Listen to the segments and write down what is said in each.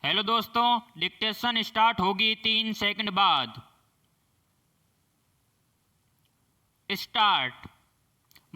Hello दोस्तों, dictation start होगी 3 second बाद। स्टार्ट।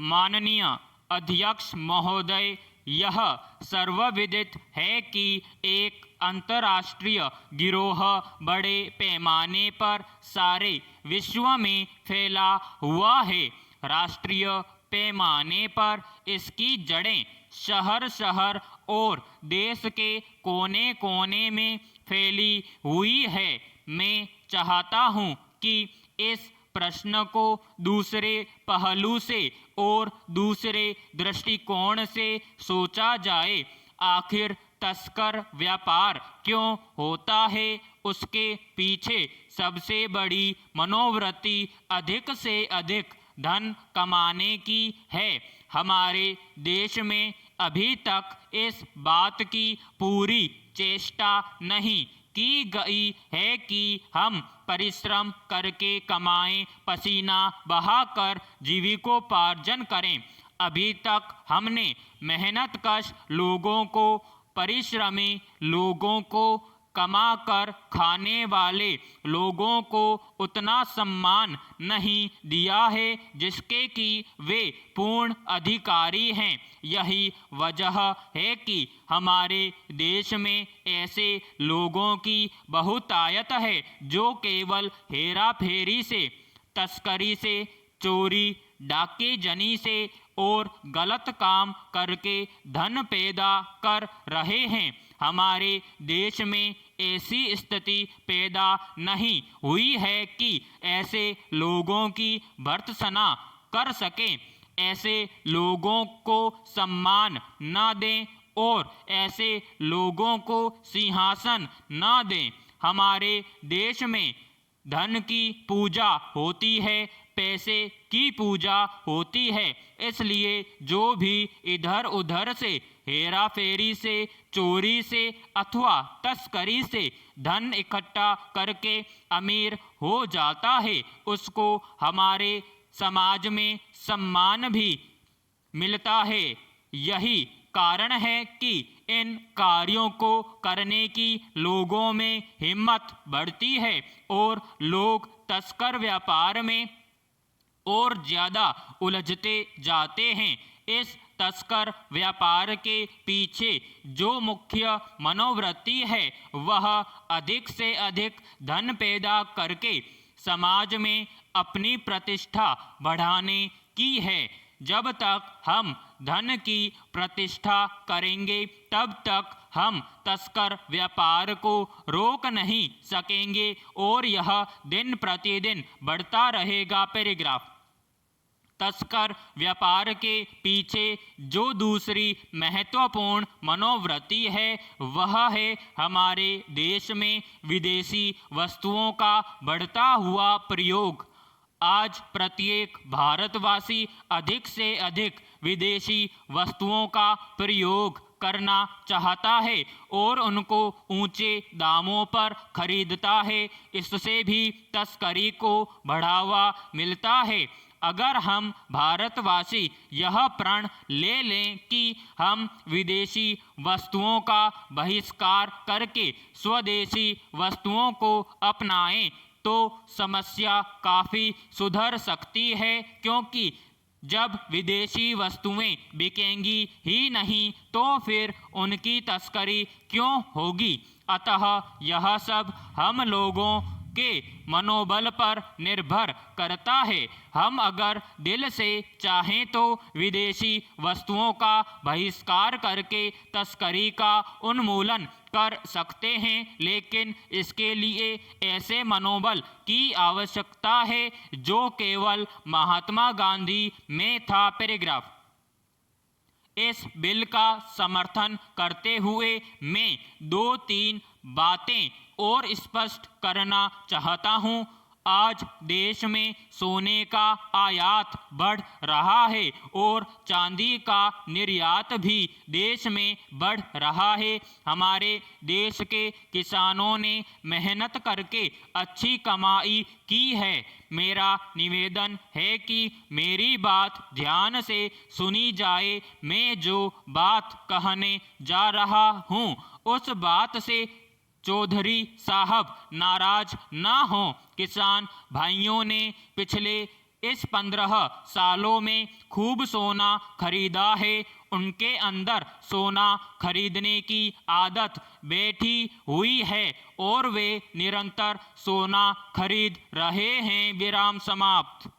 माननीय अध्यक्ष महोदय, यह सर्वविदित है कि एक अंतर्राष्ट्रीय गिरोह बड़े पैमाने पर सारे विश्व में फैला हुआ है। राष्ट्रीय पैमाने पर इसकी जड़ें शहर शहर और देश के कोने कोने में फैली हुई है। मैं चाहता हूँ कि इस प्रश्न को दूसरे पहलू से और दूसरे दृष्टिकोण से सोचा जाए। आखिर तस्कर व्यापार क्यों होता है? उसके पीछे सबसे बड़ी मनोवृत्ति अधिक से अधिक धन कमाने की है। हमारे देश में अभी तक इस बात की पूरी चेष्टा नहीं की गई है कि हम परिश्रम करके कमाएं, पसीना बहाकर जीविकोपार्जन करें। अभी तक हमने मेहनतकश लोगों को, परिश्रमी लोगों को, कमा कर खाने वाले लोगों को उतना सम्मान नहीं दिया है जिसके कि वे पूर्ण अधिकारी हैं। यही वजह है कि हमारे देश में ऐसे लोगों की बहुतायत है जो केवल हेरा फेरी से, तस्करी से, चोरी डाकेजनी से और गलत काम करके धन पैदा कर रहे हैं। हमारे देश में ऐसी स्थिति पैदा नहीं हुई है कि ऐसे लोगों की भर्त्सना कर सकें, ऐसे लोगों को सम्मान न दें और ऐसे लोगों को सिंहासन न दें। हमारे देश में धन की पूजा होती है, पैसे की पूजा होती है। इसलिए जो भी इधर उधर से, हेरा फेरी से, चोरी से अथवा तस्करी से धन इकट्ठा करके अमीर हो जाता है, उसको हमारे समाज में सम्मान भी मिलता है। यही कारण है कि इन कार्यों को करने की लोगों में हिम्मत बढ़ती है और लोग तस्कर व्यापार में और ज़्यादा उलझते जाते हैं। इस तस्कर व्यापार के पीछे जो मुख्य मनोवृत्ति है वह अधिक से अधिक धन पैदा करके समाज में अपनी प्रतिष्ठा बढ़ाने की है। जब तक हम धन की प्रतिष्ठा करेंगे तब तक हम तस्कर व्यापार को रोक नहीं सकेंगे और यह दिन प्रतिदिन बढ़ता रहेगा। पैराग्राफ। तस्कर व्यापार के पीछे जो दूसरी महत्वपूर्ण मनोवृत्ति है वह है हमारे देश में विदेशी वस्तुओं का बढ़ता हुआ प्रयोग। आज प्रत्येक भारतवासी अधिक से अधिक विदेशी वस्तुओं का प्रयोग करना चाहता है और उनको ऊंचे दामों पर खरीदता है। इससे भी तस्करी को बढ़ावा मिलता है। अगर हम भारतवासी यह प्रण ले लें कि हम विदेशी वस्तुओं का बहिष्कार करके स्वदेशी वस्तुओं को अपनाएं तो समस्या काफ़ी सुधर सकती है, क्योंकि जब विदेशी वस्तुएं बिकेंगी ही नहीं तो फिर उनकी तस्करी क्यों होगी। अतः यह सब हम लोगों के मनोबल पर निर्भर करता है। हम अगर दिल से चाहें तो विदेशी वस्तुओं का बहिष्कार करके तस्करी का उन्मूलन कर सकते हैं, लेकिन इसके लिए ऐसे मनोबल की आवश्यकता है जो केवल महात्मा गांधी में था। पैराग्राफ। इस बिल का समर्थन करते हुए मैं 2-3 बातें और स्पष्ट करना चाहता हूँ। आज देश में सोने का आयात बढ़ रहा है और चांदी का निर्यात भी देश में बढ़ रहा है। हमारे देश के किसानों ने मेहनत करके अच्छी कमाई की है। मेरा निवेदन है कि मेरी बात ध्यान से सुनी जाए। मैं जो बात कहने जा रहा हूँ उस बात से चौधरी साहब नाराज ना हो, किसान भाइयों ने पिछले इस 15 सालों में खूब सोना खरीदा है। उनके अंदर सोना खरीदने की आदत बैठी हुई है और वे निरंतर सोना खरीद रहे हैं। विराम समाप्त।